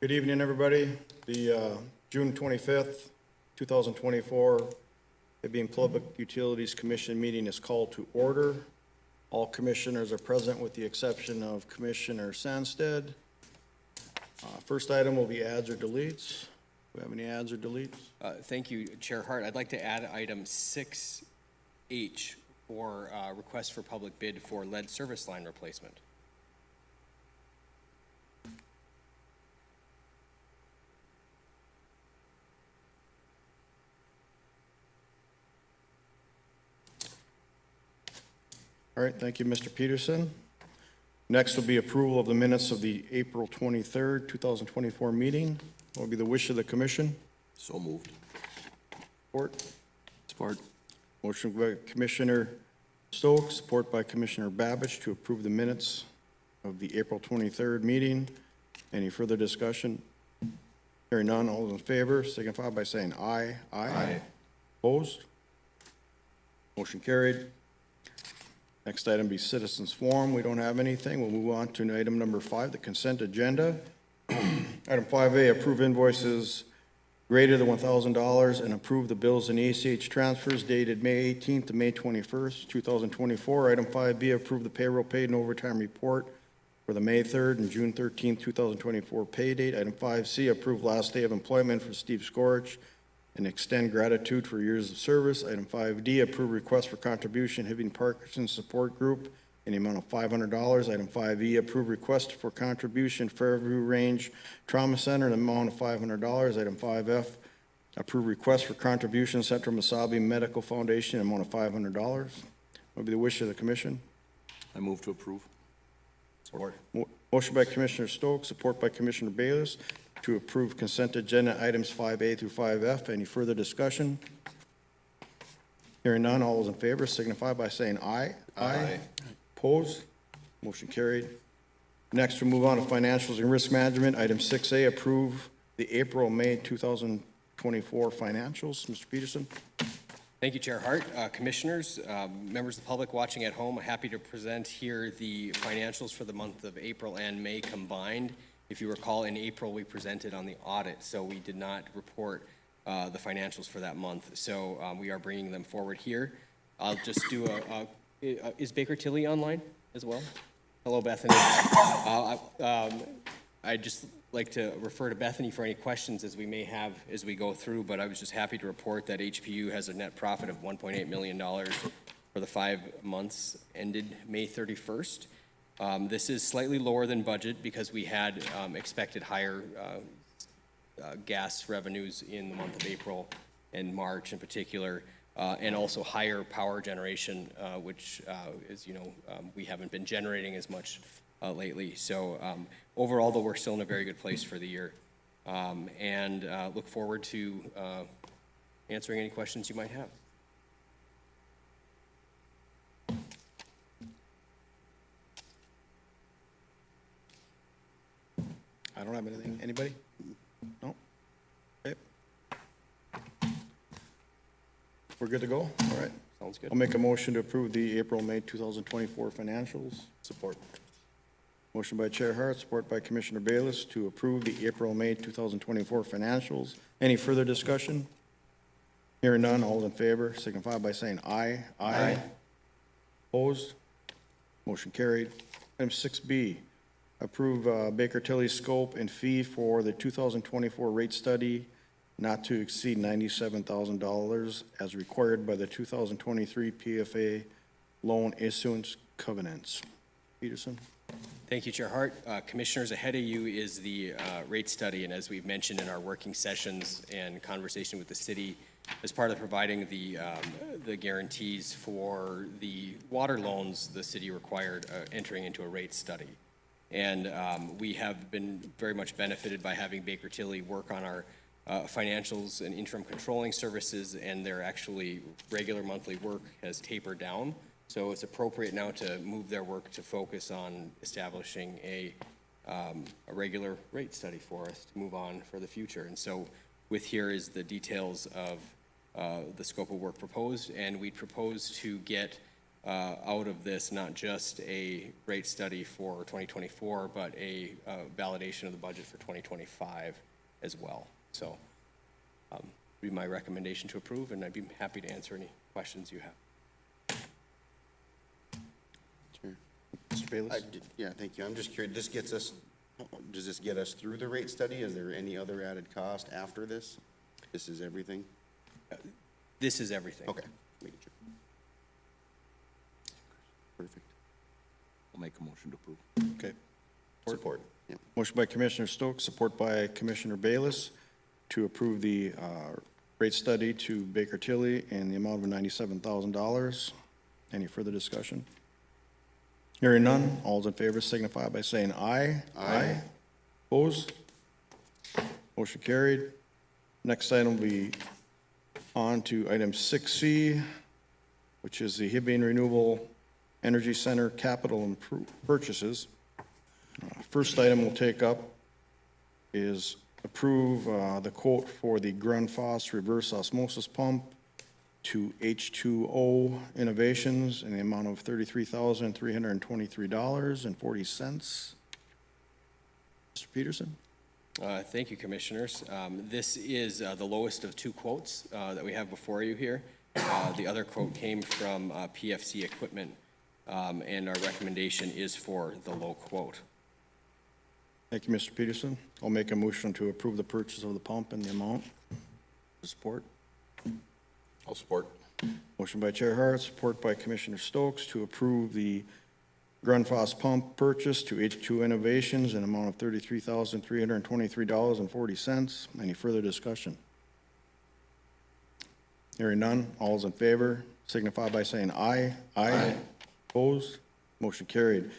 Good evening, everybody. The June 25th, 2024 Hibbing Public Utilities Commission meeting is called to order. All commissioners are present with the exception of Commissioner Sandsted. First item will be adds or deletes. Do we have any adds or deletes? Thank you, Chair Hart. I'd like to add item 6H for request for public bid for lead service line replacement. All right, thank you, Mr. Peterson. Next will be approval of the minutes of the April 23rd, 2024 meeting. What will be the wish of the commission? So moved. Support. Support. Motion by Commissioner Stokes, support by Commissioner Babbage to approve the minutes of the April 23rd meeting. Any further discussion? Hearing none, all those in favor signify by saying aye. Aye. Opposed? Motion carried. Next item be citizens forum. We don't have anything. We'll move on to item number 5, the consent agenda. Item 5A, approve invoices greater than $1,000 and approve the bills and ACH transfers dated May 18th to May 21st, 2024. Item 5B, approve the payroll paid and overtime report for the May 3rd and June 13th, 2024 pay date. Item 5C, approve last day of employment for Steve Skorich and extend gratitude for years of service. Item 5D, approve request for contribution Hibbing Parkinson Support Group in the amount of $500. Item 5E, approve request for contribution Fairview Range Trauma Center in the amount of $500. Item 5F, approve request for contribution Central Mesabi Medical Foundation in the amount of $500. What would be the wish of the commission? I move to approve. Support. Motion by Commissioner Stokes, support by Commissioner Bayless to approve consent agenda items 5A through 5F. Any further discussion? Hearing none, all those in favor signify by saying aye. Aye. Opposed? Motion carried. Next, we'll move on to financials and risk management. Item 6A, approve the April-May 2024 financials. Mr. Peterson? Thank you, Chair Hart. Commissioners, members of the public watching at home, happy to present here the financials for the month of April and May combined. If you recall, in April, we presented on the audit, so we did not report the financials for that month. So we are bringing them forward here. I'll just do is Baker Tilly online as well? Hello, Bethany. I'd just like to refer to Bethany for any questions as we may have as we go through, but I was just happy to report that HPU has a net profit of $1.8 million for the 5 months ended May 31st. This is slightly lower than budget because we had expected higher gas revenues in the month of April and March in particular, and also higher power generation, which, as you know, we haven't been generating as much lately. So overall, though, we're still in a very good place for the year, and look forward to answering any questions you might have. I don't have anything. Anybody? No? Okay. We're good to go? All right. Sounds good. I'll make a motion to approve the April-May 2024 financials. Support. Motion by Chair Hart, support by Commissioner Bayless to approve the April-May 2024 financials. Any further discussion? Hearing none, all in favor signify by saying aye. Aye. Opposed? Motion carried. Item 6B, approve Baker Tilly's scope and fee for the 2024 rate study not to exceed $97,000 as required by the 2023 PFA loan issuance covenants. Peterson? Thank you, Chair Hart. Commissioners, ahead of you is the rate study, and as we've mentioned in our working sessions and conversation with the city, as part of providing the guarantees for the water loans, the city required entering into a rate study. And we have been very much benefited by having Baker Tilly work on our financials and interim controlling services, and their actually regular monthly work has tapered down. So it's appropriate now to move their work to focus on establishing a regular rate study for us to move on for the future. And so with here is the details of the scope of work proposed, and we propose to get out of this, not just a rate study for 2024, but a validation of the budget for 2025 as well. So be my recommendation to approve, and I'd be happy to answer any questions you have. Sure. Mr. Bayless? Yeah, thank you. I'm just curious, does this get us through the rate study? Is there any other added cost after this? This is everything? This is everything. Okay, making sure. Perfect. I'll make a motion to approve. Okay. Support. Yeah. Motion by Commissioner Stokes, support by Commissioner Bayless to approve the rate study to Baker Tilly in the amount of $97,000. Any further discussion? Hearing none, all those in favor signify by saying aye. Aye. Opposed? Motion carried. Next item will be on to item 6C, which is the Hibbing Renewable Energy Center capital purchases. First item we'll take up is approve the quote for the Grundfos reverse osmosis pump to H2O Innovations in the amount of $33,323.40. Mr. Peterson? Thank you, Commissioners. This is the lowest of two quotes that we have before you here. The other quote came from PFC Equipment, and our recommendation is for the low quote. Thank you, Mr. Peterson. I'll make a motion to approve the purchase of the pump and the amount. Support. I'll support. Motion by Chair Hart, support by Commissioner Stokes to approve the Grundfos pump purchase to H2 Innovations in amount of $33,323.40. Any further discussion? Hearing none, all is in favor signify by saying aye. Aye. Opposed? Motion carried.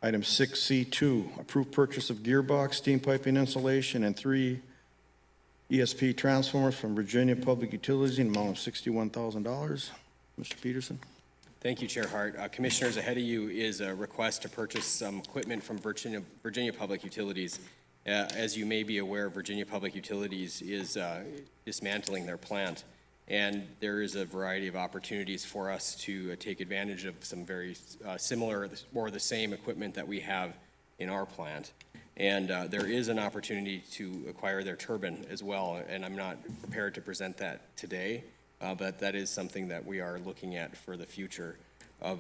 Item 6C2, approve purchase of gearbox, steam piping insulation, and 3 ESP transformers from Virginia Public Utilities in amount of $61,000. Mr. Peterson? Thank you, Chair Hart. Commissioners, ahead of you is a request to purchase some equipment from Virginia Public Utilities. As you may be aware, Virginia Public Utilities is dismantling their plant, and there is a variety of opportunities for us to take advantage of some very similar or the same equipment that we have in our plant. And there is an opportunity to acquire their turbine as well, and I'm not prepared to present that today, but that is something that we are looking at for the future of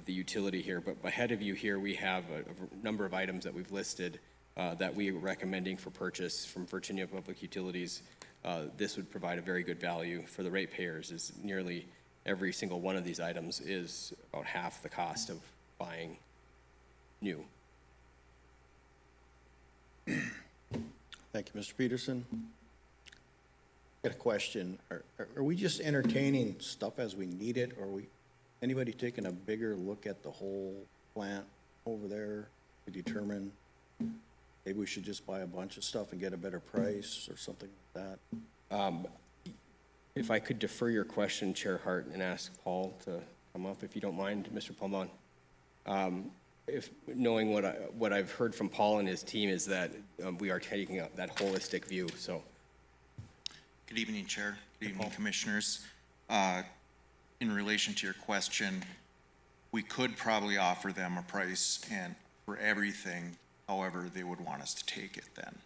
the utility here. But ahead of you here, we have a number of items that we've listed that we are recommending for purchase from Virginia Public Utilities. This would provide a very good value for the ratepayers, as nearly every single one of these items is about half the cost of buying new. Thank you, Mr. Peterson. Got a question. Are we just entertaining stuff as we need it, or anybody taking a bigger look at the whole plant over there to determine maybe we should just buy a bunch of stuff and get a better price or something like that? If I could defer your question, Chair Hart, and ask Paul to come up, if you don't mind, Mr. Palmon. If knowing what I've heard from Paul and his team is that we are taking up that holistic view. So, good evening, Chair. Good evening, Commissioners. In relation to your question, we could probably offer them a price and for everything. However, they would want us to take it then.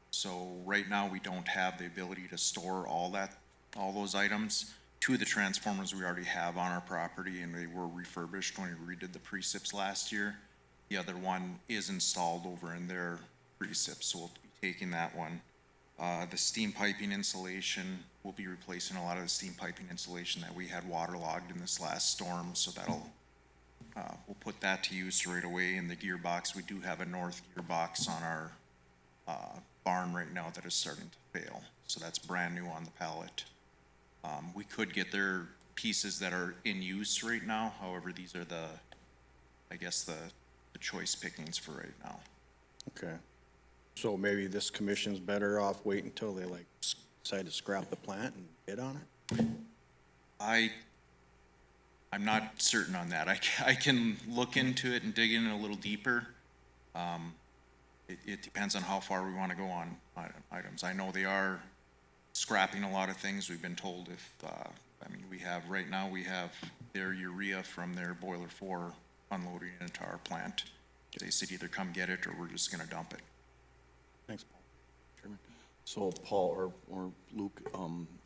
So right now, we don't have the ability to store all those items. 2 of the transformers we already have on our property, and they were refurbished when we redid the precipes last year. The other one is installed over in their precipes, so we'll be taking that one. The steam piping insulation, we'll be replacing a lot of the steam piping insulation that we had waterlogged in this last storm, so we'll put that to use right away. In the gearbox, we do have a north gearbox on our barn right now that is starting to fail, so that's brand new on the pallet. We could get their pieces that are in use right now. However, these are the choice pickings for right now. Okay. So maybe this commission's better off waiting until they decide to scrap the plant and bid on it? I'm not certain on that. I can look into it and dig in a little deeper. It depends on how far we want to go on items. I know they are scrapping a lot of things. We've been told if I mean, right now, we have their urea from their boiler 4 unloading into our plant. They said either come get it or we're just gonna dump it. Thanks, Paul. So Paul or Luke,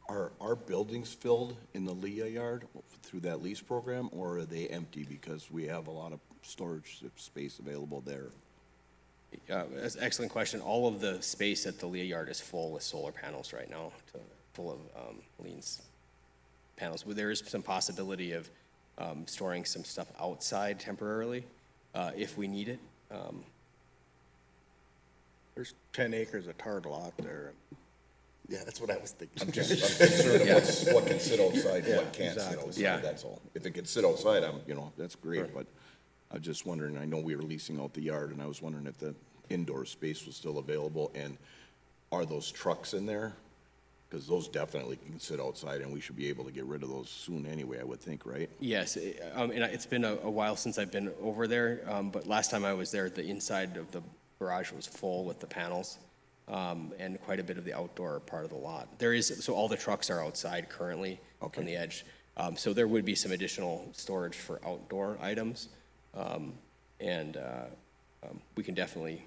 are our buildings filled in the Leah yard through that lease program, or are they empty because we have a lot of storage space available there? That's an excellent question. All of the space at the Leah yard is full with solar panels right now, full of Lean's panels. There is some possibility of storing some stuff outside temporarily if we need it. There's 10 acres of tarred lot there. Yeah, that's what I was thinking. I'm concerned about what can sit outside, what can't sit exactly. Yeah. outside, that's all. If it can sit outside, that's great, but I was just wondering, I know we were leasing out the yard, and I was wondering if the indoor space was still available, and are those trucks in there? Because those definitely can sit outside, and we should be able to get rid of those soon anyway, I would think, right? Yes, and it's been a while since I've been over there, but last time I was there, the inside of the garage was full with the panels, and quite a bit of the outdoor part of the lot. So all the trucks are outside currently on the edge. So there would be some additional storage for outdoor items, and we can definitely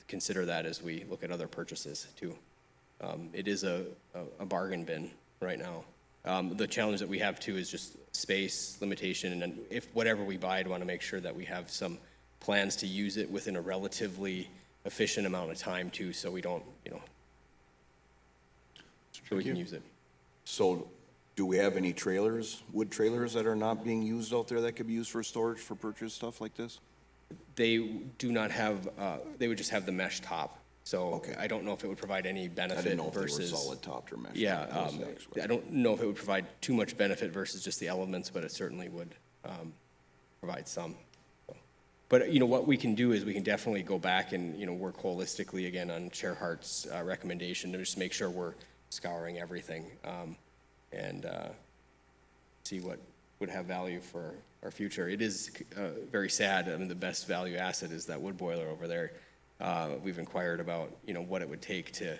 consider that as we look at other purchases too. It is a bargain bin right now. The challenge that we have too is just space limitation, and if whatever we buy, I'd want to make sure that we have some plans to use it within a relatively efficient amount of time too, so we don't, so we can use it. So, do we have any trailers, wood trailers that are not being used out there that could be used for storage, for purchase, stuff like this? They do not have, they would just have the mesh top, so Okay. I don't know if it would provide any I benefit didn't know if they were versus. solid topped or mesh. Yeah, That was the next I question. don't know if it would provide too much benefit versus just the elements, but it certainly would provide some. But, what we can do is we can definitely go back and, work holistically again on Chair Hart's recommendation to just make sure we're scouring everything and see what would have value for our future. It is very sad. I mean, the best value asset is that wood boiler over there. We've inquired about, what it would take to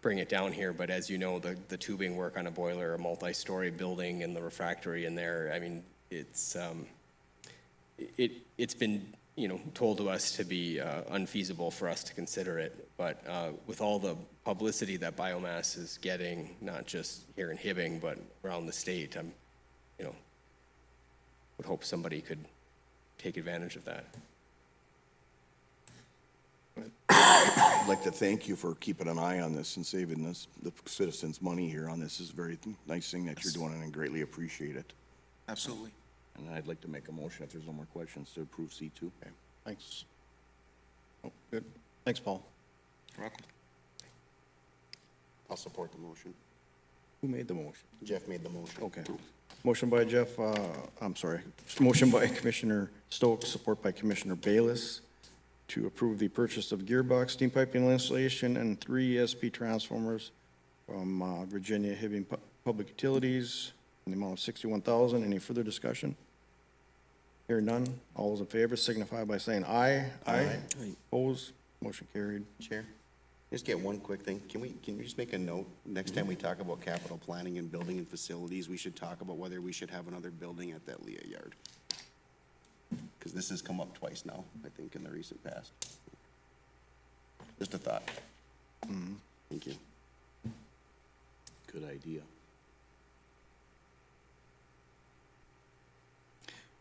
bring it down here, but as you know, the tubing work on a boiler, a multi-story building and the refractory in there, I mean, it's been, told to us to be unfeasible for us to consider it, but with all the publicity that biomass is getting, not just here in Hibbing, but around the state, I'm, would hope somebody could take advantage of that. I'd like to thank you for keeping an eye on this and saving us, the citizens' money here on this. Is a very nice thing that you're doing, and I greatly appreciate it. Absolutely. And I'd like to make a motion, if there's no more questions, to approve C2. Okay, thanks. Oh, good. Thanks, Paul. You're welcome. I'll support the motion. Who made the motion? Jeff made the motion. Okay. Motion by Jeff, motion by Commissioner Stokes, support by Commissioner Bayless to approve the purchase of gearbox, steam piping installation, and 3 ESP transformers from Virginia Hibbing Public Utilities in the amount of $61,000. Any further discussion? Hearing none. All those in favor signify by saying aye. Aye. Opposed? Motion carried. Chair, just get one quick thing. Can we just make a note? Next time we talk about capital planning and building and facilities, we should talk about whether we should have another building at that Leah yard. Because this has come up twice now, I think, in the recent past. Just a thought. Thank you. Good idea.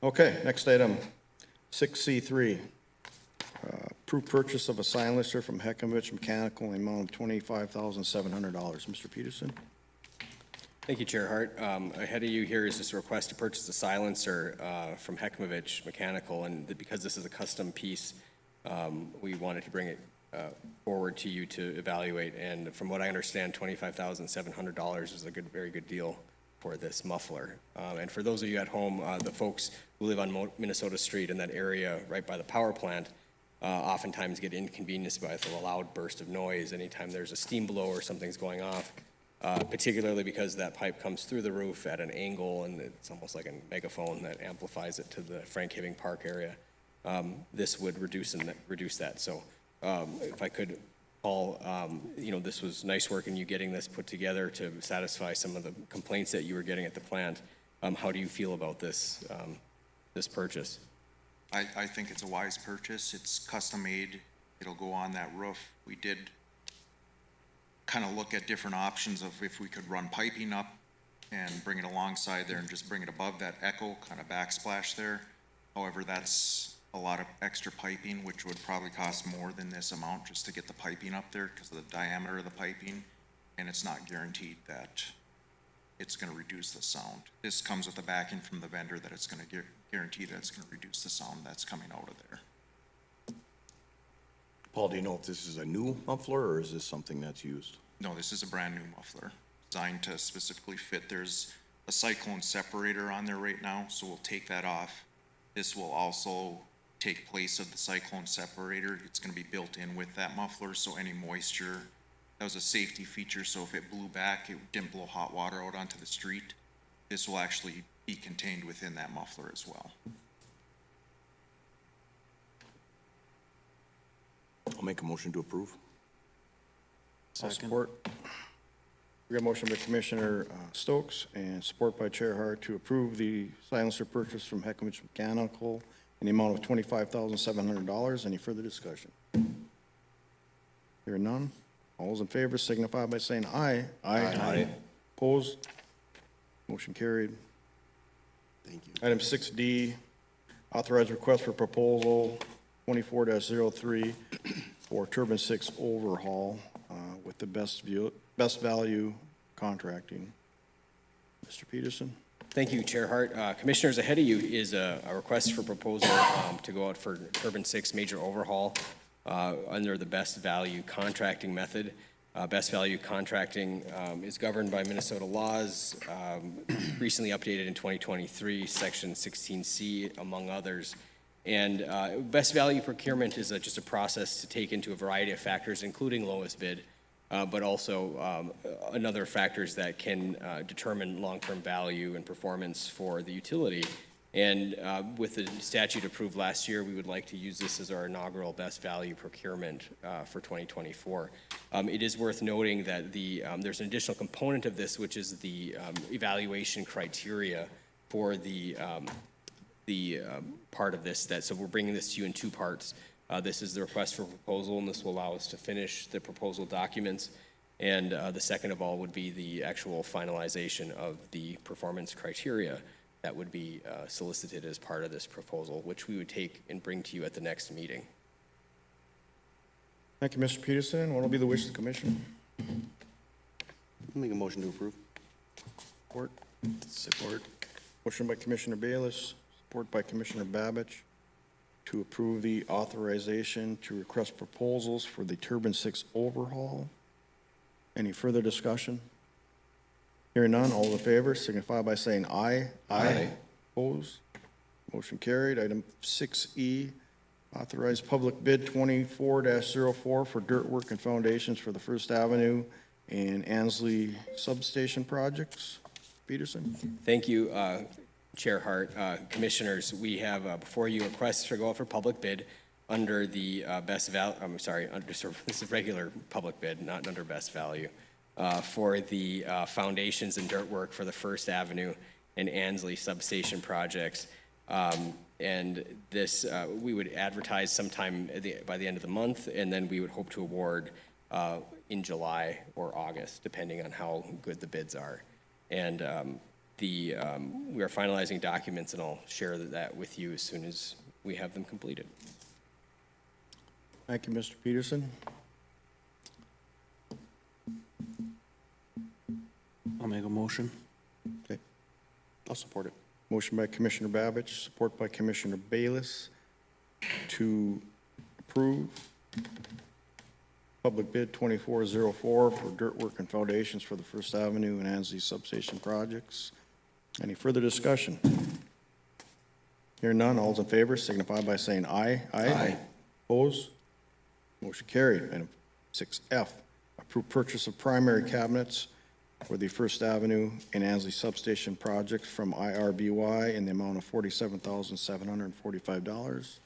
Okay, next item, 6C3. Approved purchase of a silencer from Heckovich Mechanical in the amount of $25,700. Mr. Peterson? Thank you, Chair Hart. Ahead of you here is this request to purchase a silencer from Heckovich Mechanical, and because this is a custom piece, we wanted to bring it forward to you to evaluate, and from what I understand, $25,700 is a very good deal for this muffler. And for those of you at home, the folks who live on Minnesota Street in that area right by the power plant oftentimes get inconvenienced by the loud burst of noise anytime there's a steam blow or something's going off, particularly because that pipe comes through the roof at an angle and it's almost like a megaphone that amplifies it to the Frank Hibbing Park area. This would reduce that. So if I could Paul, this was nice work in you getting this put together to satisfy some of the complaints that you were getting at the plant. How do you feel about this, this purchase? I think it's a wise purchase. It's custom made. It'll go on that roof. We did kind of look at different options of if we could run piping up and bring it alongside there and just bring it above that echo kind of backsplash there. However, that's a lot of extra piping, which would probably cost more than this amount just to get the piping up there because of the diameter of the piping. And it's not guaranteed that it's going to reduce the sound. This comes with the backing from the vendor that it's going to guarantee that it's going to reduce the sound that's coming out of there. Paul, do you know if this is a new muffler or is this something that's used? No, this is a brand new muffler designed to specifically fit. There's a cyclone separator on there right now, so we'll take that off. This will also take place of the cyclone separator. It's going to be built in with that muffler, so any moisture, that was a safety feature, so if it blew back, it didn't blow hot water out onto the street. This will actually be contained within that muffler as well. I'll make a motion to approve. I'll support. We got a motion by Commissioner Stokes and support by Chair Hart to approve the silencer purchase from Heckmich Mechanical in the amount of $25,700. Any further discussion? Hearing none. All those in favor signify by saying aye. Aye. Opposed? Motion carried. Thank you. Item 6D, authorized request for proposal 24-03 for turbine 6 overhaul with the best value contracting. Mr. Peterson? Thank you, Chair Hart. Commissioners, ahead of you is a request for proposal to go out for turbine 6 major overhaul under the best value contracting method. Best value contracting is governed by Minnesota laws, recently updated in 2023, Section 16C, among others. And best value procurement is just a process to take into a variety of factors, including lowest bid, but also another factors that can determine long-term value and performance for the utility. And with the statute approved last year, we would like to use this as our inaugural best value procurement for 2024. It is worth noting that there's an additional component of this, which is the evaluation criteria for the part of this. So we're bringing this to you in two parts. This is the request for proposal, and this will allow us to finish the proposal documents. And the second of all would be the actual finalization of the performance criteria that would be solicited as part of this proposal, which we would take and bring to you at the next meeting. Thank you, Mr. Peterson. What will be the wish of the commission? I'll make a motion to approve. Support? Support. Motion by Commissioner Bayless, support by Commissioner Babbage to approve the authorization to request proposals for the turbine 6 overhaul. Any further discussion? Hearing none, all in favor signify by saying aye. Aye. Opposed? Motion carried. Item 6E, authorized public bid 24-04 for dirt work and foundations for the First Avenue and Ansley substation projects. Peterson? Thank you, Chair Hart. Commissioners, we have before you requests to go out for public bid under the this is regular public bid, not under best value, for the foundations and dirt work for the First Avenue and Ansley substation projects. And this, we would advertise sometime by the end of the month, and then we would hope to award in July or August, depending on how good the bids are. And we are finalizing documents, and I'll share that with you as soon as we have them completed. Thank you, Mr. Peterson. I'll make a motion. Okay. I'll support it. Motion by Commissioner Babbage, support by Commissioner Bayless to approve public bid 24-04 for dirt work and foundations for the First Avenue and Ansley substation projects. Any further discussion? Hearing none, all those in favor signify by saying aye. Aye. Opposed? Motion carried. Item 6F, approve purchase of primary cabinets for the First Avenue and Ansley substation project from IRBY in the amount of $47,745.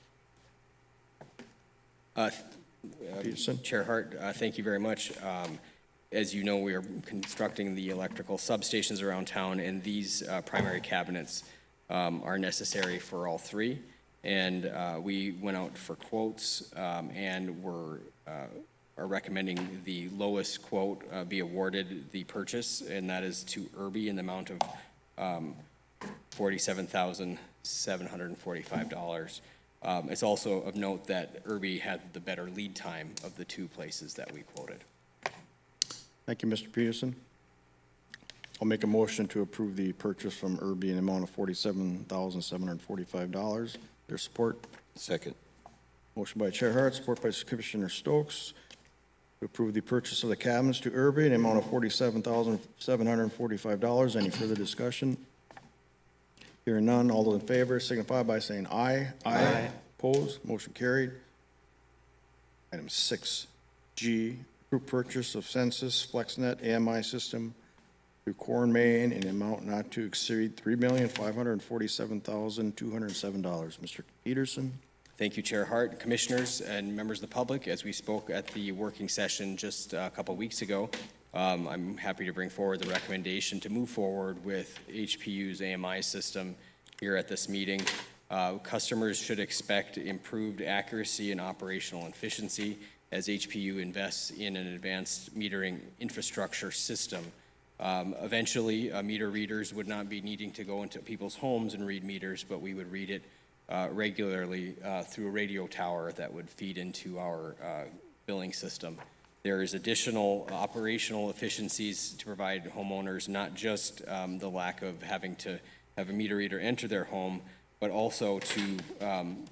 Peterson? Chair Hart, thank you very much. As you know, we are constructing the electrical substations around town, and these primary cabinets are necessary for all three. And we went out for quotes, and are recommending the lowest quote be awarded the purchase, and that is to Irby in the amount of $47,745. It's also of note that Irby had the better lead time of the two places that we quoted. Thank you, Mr. Peterson. I'll make a motion to approve the purchase from Irby in the amount of $47,745. Their support? Second. Motion by Chair Hart, support by Commissioner Stokes, to approve the purchase of the cabinets to Irby in the amount of $47,745. Any further discussion? Hearing none, all those in favor signify by saying aye. Aye. Opposed, motion carried. Item 6G, approve purchase of Census FlexNet AMI system through Core Main in an amount not to exceed $3,547,207. Mr. Peterson? Thank you, Chair Hart, Commissioners, and members of the public. As we spoke at the working session just a couple weeks ago, I'm happy to bring forward the recommendation to move forward with HPU's AMI system here at this meeting. Customers should expect improved accuracy and operational efficiency as HPU invests in an advanced metering infrastructure system. Eventually, meter readers would not be needing to go into people's homes and read meters, but we would read it regularly through a radio tower that would feed into our billing system. There is additional operational efficiencies to provide homeowners, not just the lack of having to have a meter reader enter their home, but also to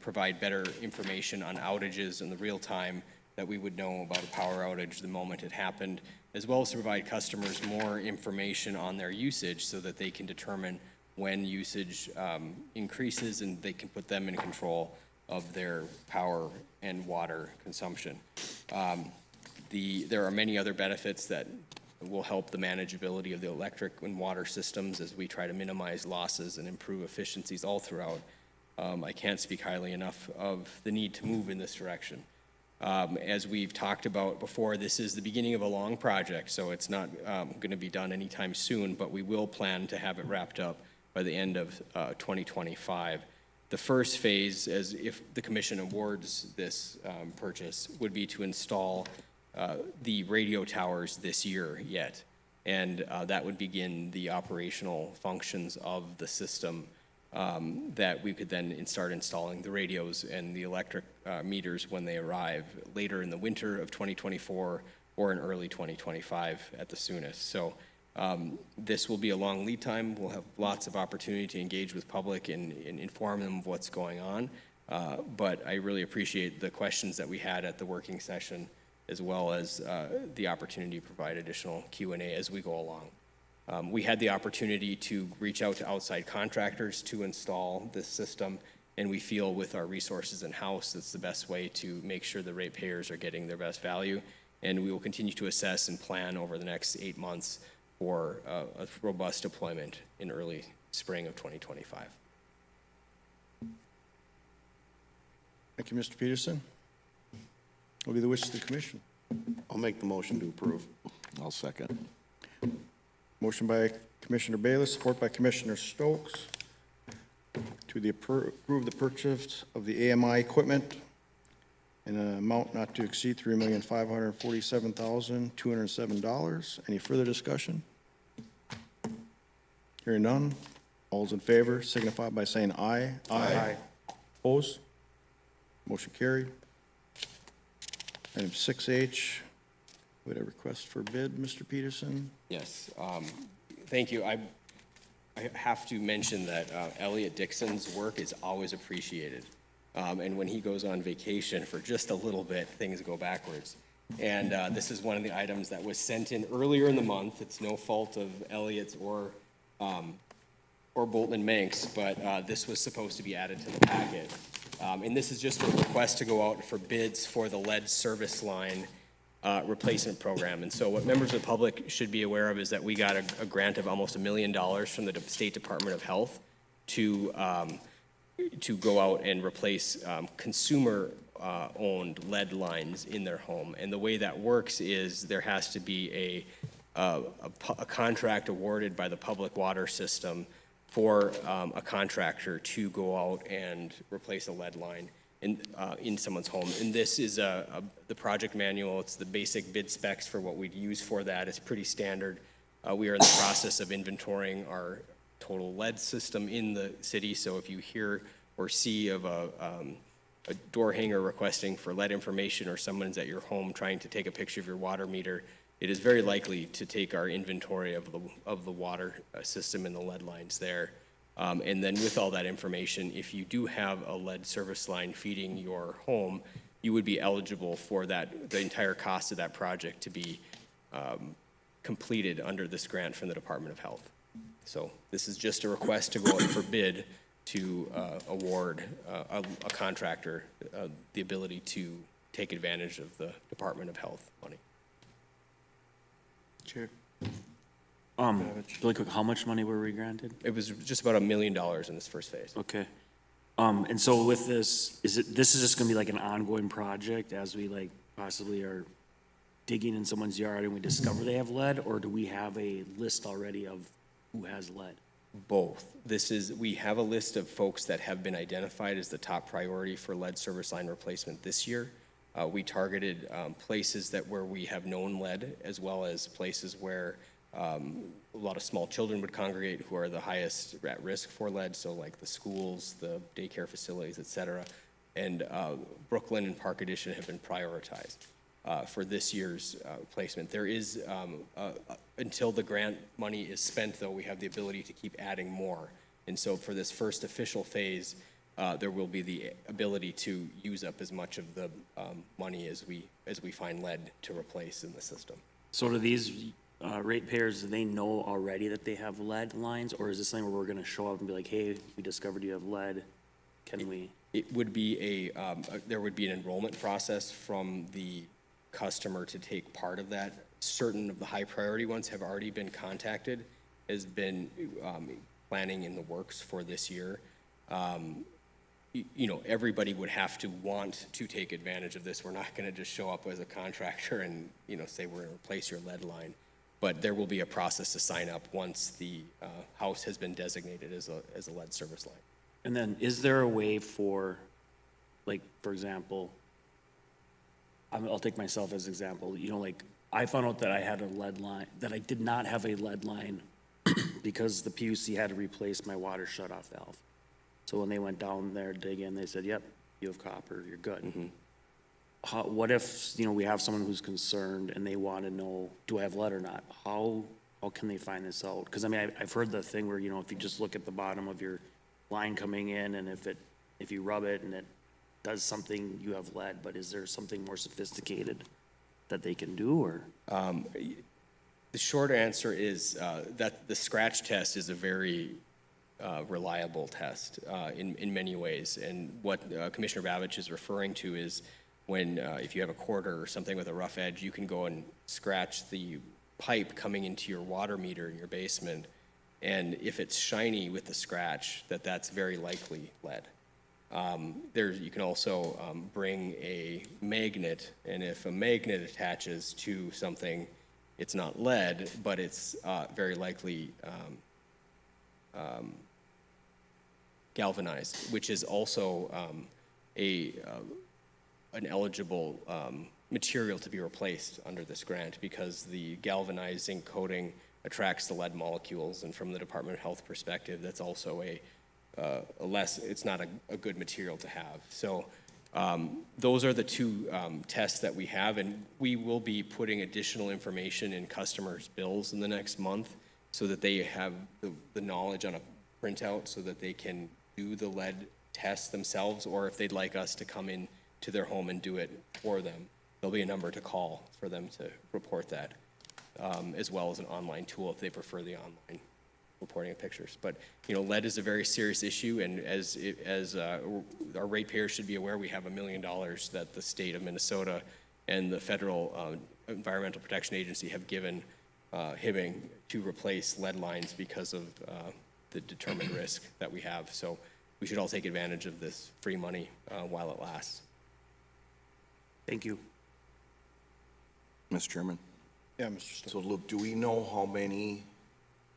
provide better information on outages in the real time that we would know about a power outage the moment it happened, as well as to provide customers more information on their usage so that they can determine when usage increases and they can put them in control of their power and water consumption. There are many other benefits that will help the manageability of the electric and water systems as we try to minimize losses and improve efficiencies all throughout. I can't speak highly enough of the need to move in this direction. As we've talked about before, this is the beginning of a long project, so it's not going to be done anytime soon, but we will plan to have it wrapped up by the end of 2025. The first phase, as if the commission awards this purchase, would be to install the radio towers this year yet, and that would begin the operational functions of the system that we could then start installing the radios and the electric meters when they arrive later in the winter of 2024 or in early 2025 at the soonest. So this will be a long lead time. We'll have lots of opportunity to engage with public and inform them of what's going on. But I really appreciate the questions that we had at the working session, as well as the opportunity to provide additional Q&A as we go along. We had the opportunity to reach out to outside contractors to install this system, and we feel with our resources in-house, it's the best way to make sure the ratepayers are getting their best value. And we will continue to assess and plan over the next 8 months for a robust deployment in early spring of 2025. Thank you, Mr. Peterson. What will be the wish of the commission? I'll make the motion to approve. I'll second. Motion by Commissioner Bayless, support by Commissioner Stokes, to approve the purchase of the AMI equipment in an amount not to exceed $3,547,207. Any further discussion? Hearing none, all those in favor signify by saying aye. Aye. Opposed? Motion carried. Item 6H, we had a request for bid, Mr. Peterson. Yes, thank you. I have to mention that Elliot Dixon's work is always appreciated. And when he goes on vacation for just a little bit, things go backwards. And this is one of the items that was sent in earlier in the month. It's no fault of Elliot's or Bolton and Manx, but this was supposed to be added to the packet. And this is just a request to go out for bids for the lead service line replacement program. And so what members of the public should be aware of is that we got a grant of almost $1 million from the State Department of Health to go out and replace consumer owned lead lines in their home. And the way that works is there has to be a contract awarded by the public water system for a contractor to go out and replace a lead line in someone's home. And this is the project manual. It's the basic bid specs for what we'd use for that. It's pretty standard. We are in the process of inventorying our total lead system in the city. So if you hear or see of a door hanger requesting for lead information, or someone's at your home trying to take a picture of your water meter, it is very likely to take our inventory of the water system and the lead lines there. And then with all that information, if you do have a lead service line feeding your home, you would be eligible for the entire cost of that project to be completed under this grant from the Department of Health. So this is just a request to go out for bid to award a contractor the ability to take advantage of the Department of Health money. Chair. Really quick, how much money were we granted? It was just about $1 million in this first phase. Okay. And so with this, this is just gonna be like an ongoing project as we like possibly are digging in someone's yard and we discover they have lead, or do we have a list already of who has lead? Both. We have a list of folks that have been identified as the top priority for lead service line replacement this year. We targeted places where we have known lead, as well as places where a lot of small children would congregate who are the highest at risk for lead, so like the schools, the daycare facilities, et cetera. And Brooklyn and Park Addition have been prioritized for this year's placement. There is, until the grant money is spent, though, we have the ability to keep adding more. And so for this first official phase, there will be the ability to use up as much of the money as we find lead to replace in the system. So do these ratepayers, do they know already that they have lead lines, or is this something where we're gonna show up and be like, hey, we discovered you have lead, can we? It would be there would be an enrollment process from the customer to take part of that. Certain of the high priority ones have already been contacted, has been planning in the works for this year. You know, everybody would have to want to take advantage of this. We're not gonna just show up as a contractor and, you know, say we're gonna replace your lead line. But there will be a process to sign up once the house has been designated as a lead service line. And then is there a way for, like, for example, I'll take myself as example, you know, like I found out that I had a lead line, that I did not have a lead line because the PUC had to replace my water shutoff valve. So when they went down there digging, they said, yep, you have copper, you're good. Mm-hmm. What if, you know, we have someone who's concerned and they want to know, do I have lead or not? How can they find this out? Because I mean, I've heard the thing where, you know, if you just look at the bottom of your line coming in and if you rub it and it does something, you have lead, but is there something more sophisticated that they can do, or? The short answer is that the scratch test is a very reliable test in many ways. And what Commissioner Babich is referring to is when if you have a quarter or something with a rough edge, you can go and scratch the pipe coming into your water meter in your basement. And if it's shiny with the scratch, that's very likely lead. You can also bring a magnet, and if a magnet attaches to something, it's not lead, but it's very likely galvanized, which is also an eligible material to be replaced under this grant, because the galvanizing coating attracts the lead molecules, and from the Department of Health perspective, that's also it's not a good material to have. So those are the two tests that we have, and we will be putting additional information in customers' bills in the next month so that they have the knowledge on a printout so that they can do the lead test themselves, or if they'd like us to come in to their home and do it for them, there'll be a number to call for them to report that, as well as an online tool if they prefer the online reporting of pictures. But, you know, lead is a very serious issue, and as our ratepayers should be aware, we have $1 million that the state of Minnesota and the federal Environmental Protection Agency have given Hibbing to replace lead lines because of the determined risk that we have. So we should all take advantage of this free money while it lasts. Thank you. Mr. Chairman? Yeah, Mr. Stokes. So Luke, do we know how many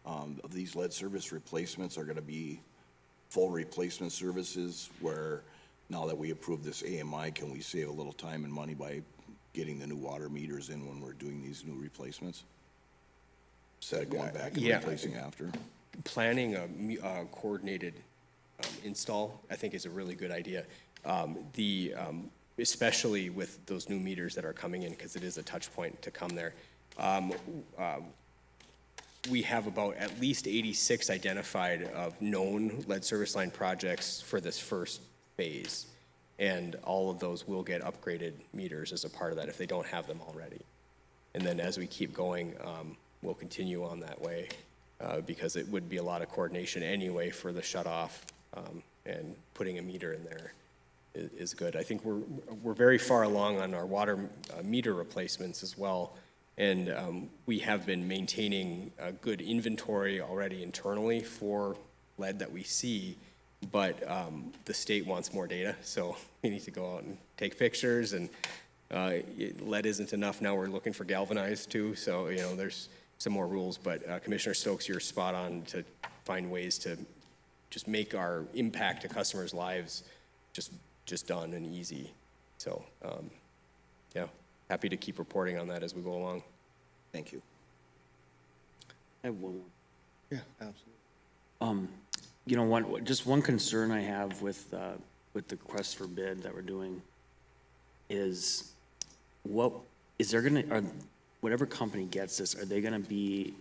of these lead service replacements are gonna be full replacement services where now that we approve this AMI, can we save a little time and money by getting the new water meters in when we're doing these new replacements? Instead of going back and Yeah. replacing after? Planning a coordinated install, I think, is a really good idea. Especially with those new meters that are coming in, because it is a touch point to come there. We have about at least 86 identified of known lead service line projects for this first phase. And all of those will get upgraded meters as a part of that if they don't have them already. And then as we keep going, we'll continue on that way, because it would be a lot of coordination anyway for the shut off, and putting a meter in there is good. I think we're very far along on our water meter replacements as well. And we have been maintaining a good inventory already internally for lead that we see, but the state wants more data, so we need to go out and take pictures, and lead isn't enough. Now we're looking for galvanized too, so, you know, there's some more rules, but Commissioner Stokes, you're spot on to find ways to just make our impact to customers' lives just done and easy. So, yeah, happy to keep reporting on that as we go along. Thank you. I have one more. Yeah, absolutely. You know, just one concern I have with the request for bid that we're doing is whatever company gets this, is there gonna be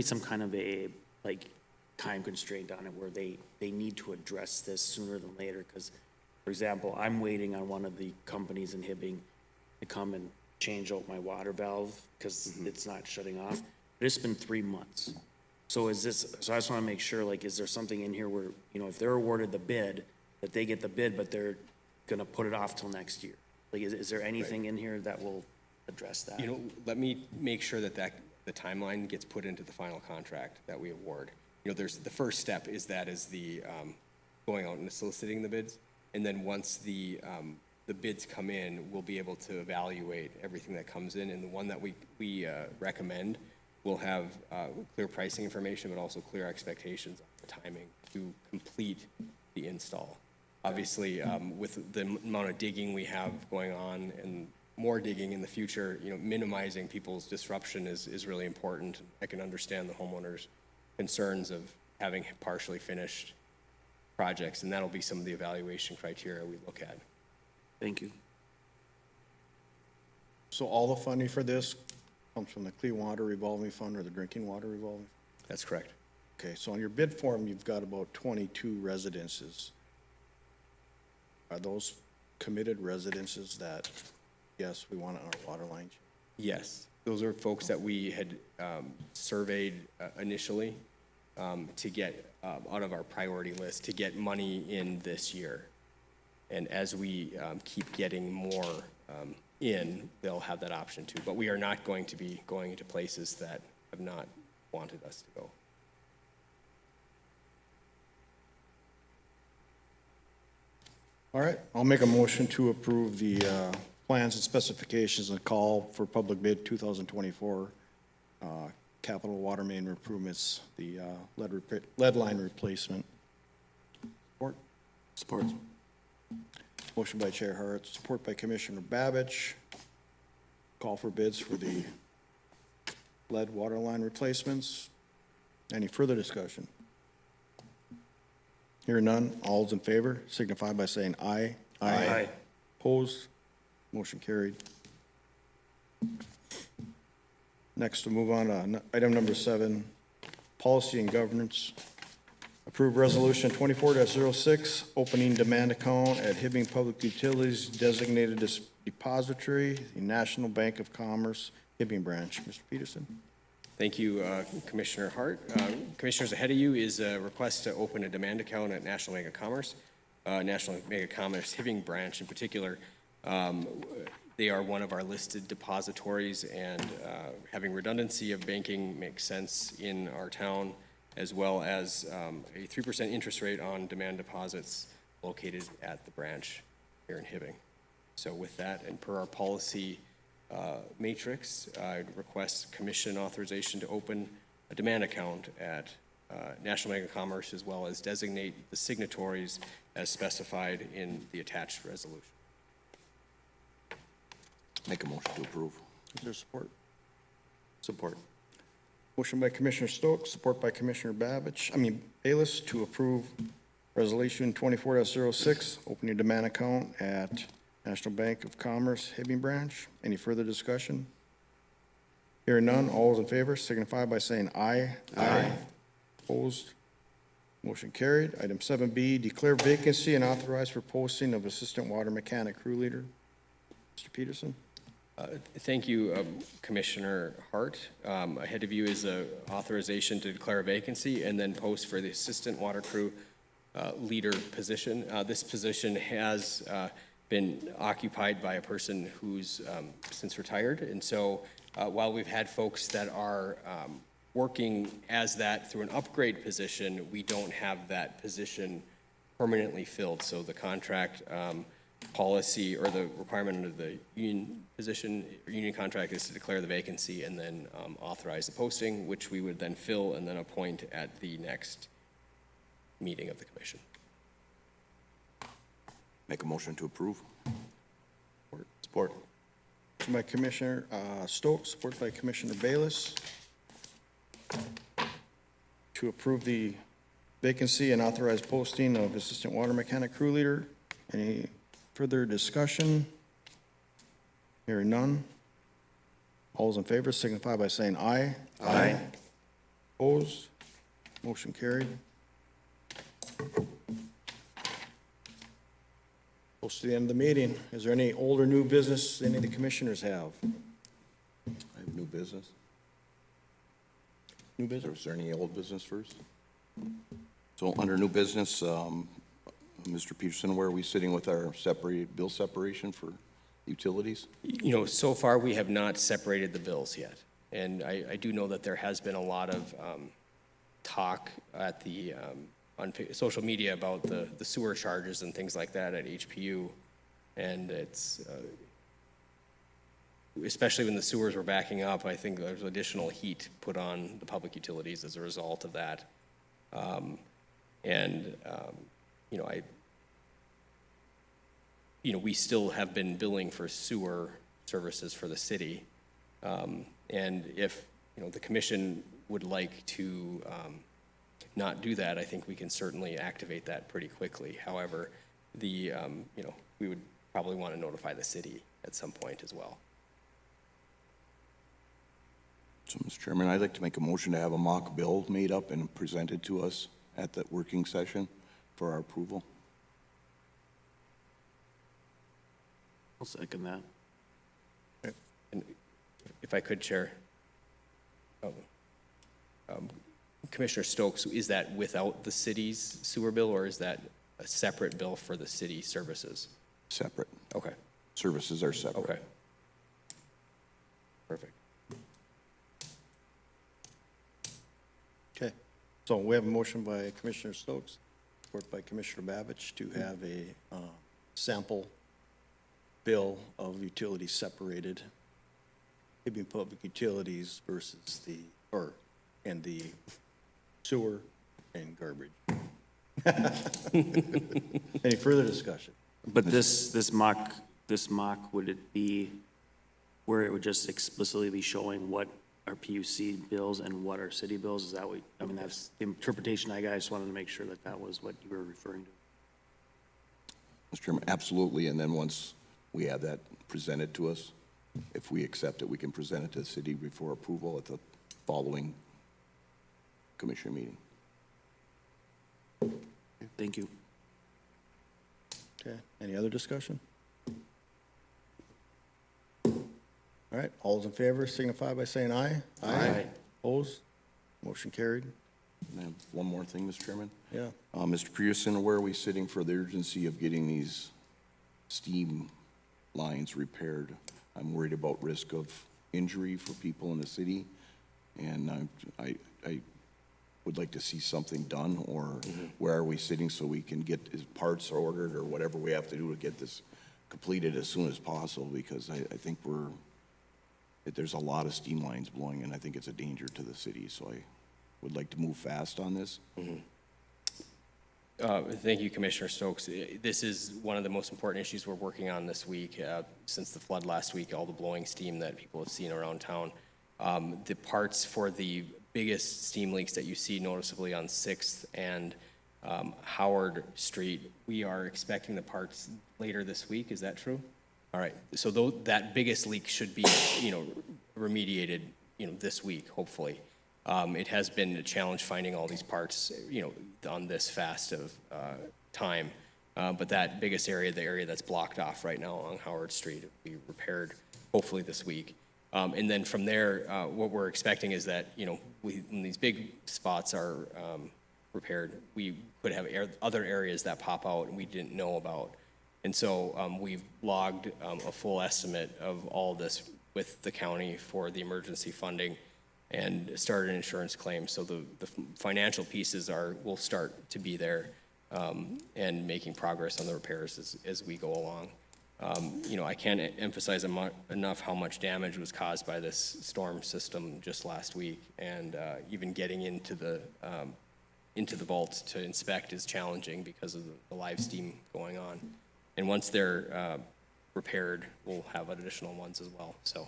some kind of a, like, time constraint on it where they need to address this sooner than later? Because, for example, I'm waiting on one of the companies in Hibbing to come and change out my water valve because it's not shutting off. But it's been 3 months. So I just wanna make sure, like, is there something in here where, you know, if they're awarded the bid, that they get the bid, but they're gonna put it off till next year? Like, is there anything in here that will address that? You know, let me make sure that the timeline gets put into the final contract that we award. You know, the first step is the going out and soliciting the bids. And then once the bids come in, we'll be able to evaluate everything that comes in. And the one that we recommend will have clear pricing information, but also clear expectations on the timing to complete the install. Obviously, with the amount of digging we have going on and more digging in the future, you know, minimizing people's disruption is really important. I can understand the homeowners' concerns of having partially finished projects, and that'll be some of the evaluation criteria we look at. Thank you. So all the funding for this comes from the Clean Water Revolving Fund or the Drinking Water Revolving? That's correct. Okay, so on your bid form, you've got about 22 residences. Are those committed residences that, yes, we want our water line? Yes, those are folks that we had surveyed initially to get out of our priority list to get money in this year. And as we keep getting more in, they'll have that option too. But we are not going to be going into places that have not wanted us to go. All right, I'll make a motion to approve the plans and specifications and call for public bid 2024 capital water main improvements, the lead line replacement. Support? Support. Motion by Chair Hart, support by Commissioner Babich. Call for bids for the lead water line replacements. Any further discussion? Hearing none, all those in favor signify by saying aye. Aye. Opposed? Motion carried. Next, we'll move on to item number 7, policy and governance. Approve resolution 24-06, opening demand account at Hibbing Public Utilities designated as depository, the National Bank of Commerce, Hibbing branch. Mr. Peterson? Thank you, Commissioner Hart. Commissioners, ahead of you is a request to open a demand account at National Bank of Commerce. National Bank of Commerce Hibbing branch in particular. They are one of our listed depositories, and having redundancy of banking makes sense in our town, as well as a 3% interest rate on demand deposits located at the branch here in Hibbing. So with that, and per our policy matrix, I'd request commission authorization to open a demand account at National Bank of Commerce, as well as designate the signatories as specified in the attached resolution. Make a motion to approve. Is there support? Support. Motion by Commissioner Stokes, support by Commissioner Bayless to approve Resolution 24-06, opening a demand account at National Bank of Commerce, Hibbing Branch. Any further discussion? Hearing none, all those in favor signify by saying aye. Aye. Opposed? Motion carried. Item 7B, declare vacancy and authorize for posting of assistant water mechanic crew leader. Mr. Peterson? Thank you, Commissioner Hart. Ahead of you is a authorization to declare a vacancy and then post for the assistant water crew leader position. This position has been occupied by a person who's since retired. And so while we've had folks that are working as that through an upgrade position, we don't have that position permanently filled. So the contract policy or the requirement under the union position or union contract is to declare the vacancy and then authorize the posting, which we would then fill and then appoint at the next meeting of the commission. Make a motion to approve. Support. Motion by Commissioner Stokes, support by Commissioner Bayless to approve the vacancy and authorize posting of assistant water mechanic crew leader. Any further discussion? Hearing none. All those in favor signify by saying aye. Aye. Opposed? Motion carried. Close to the end of the meeting. Is there any old or new business any of the commissioners have? I have new business. New business? Is there any old business first? So under new business, Mr. Peterson, where are we sitting with our bill separation for utilities? You know, so far, we have not separated the bills yet. And I do know that there has been a lot of talk at the, on social media about the sewer charges and things like that at HPU. And it's, especially when the sewers were backing up, I think there's additional heat put on the public utilities as a result of that. You know, we still have been billing for sewer services for the city. And if, the commission would like to not do that, I think we can certainly activate that pretty quickly. However, we would probably want to notify the city at some point as well. So, Mr. Chairman, I'd like to make a motion to have a mock bill made up and presented to us at that working session for our approval. I'll second that. And if I could, Chair, Commissioner Stokes, is that without the city's sewer bill, or is that a separate bill for the city services? Separate. Okay, Services are separate. okay. Perfect. Okay. So we have a motion by Commissioner Stokes, support by Commissioner Babbage to have a sample bill of utilities separated, Hibbing Public Utilities versus the sewer and garbage. Any further discussion? But this mock, would it be where it would just explicitly be showing what our PUC bills and what our city bills? Is that what, that's the interpretation I got. I just wanted to make sure that that was what you were referring to. Mr. Chairman, absolutely. And then once we have that presented to us, if we accept it, we can present it to the city before approval at the following commission meeting. Thank you. Okay, any other discussion? All right, all those in favor signify by saying aye. Aye. Opposed? Motion carried. And I have one more thing, Mr. Chairman. Yeah. Mr. Pearson, where are we sitting for the urgency of getting these steam lines repaired? I'm worried about risk of injury for people in the city, and I would like to see something done, or where are we sitting so we can get his parts ordered or whatever we have to do to get this completed as soon as possible, because I think there's a lot of steam lines blowing, and I think it's a danger to the city, so I would like to move fast on this. Thank you, Commissioner Stokes. This is one of the most important issues we're working on this week. Since the flood last week, all the blowing steam that people have seen around town. The parts for the biggest steam leaks that you see noticeably on 6th and Howard Street, we are expecting the parts later this week. Is that true? All right. So that biggest leak should be, remediated, this week, hopefully. It has been a challenge finding all these parts, on this fast of time. But that biggest area, the area that's blocked off right now on Howard Street, will be repaired hopefully this week. And then from there, what we're expecting is that, when these big spots are repaired, we could have other areas that pop out and we didn't know about. And so we've logged a full estimate of all this with the county for the emergency funding and started an insurance claim. So the financial pieces will start to be there and making progress on the repairs as we go along. I can't emphasize enough how much damage was caused by this storm system just last week, and even getting into the vaults to inspect is challenging because of the live steam going on. And once they're repaired, we'll have additional ones as well. So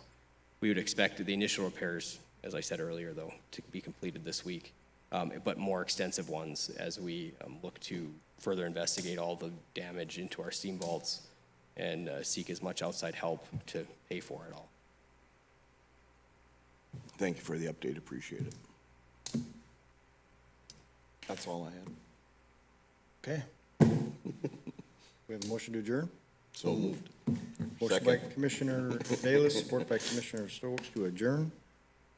we would expect the initial repairs, as I said earlier, though, to be completed this week, but more extensive ones as we look to further investigate all the damage into our steam vaults and seek as much outside help to pay for it all. Thank you for the update, appreciate it. That's all I had. Okay. We have a motion to adjourn? So moved. Motion by Commissioner Bayless, support by Commissioner Stokes to adjourn.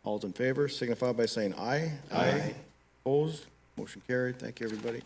All those in favor signify by saying aye. Aye. Opposed? Motion carried. Thank you, everybody.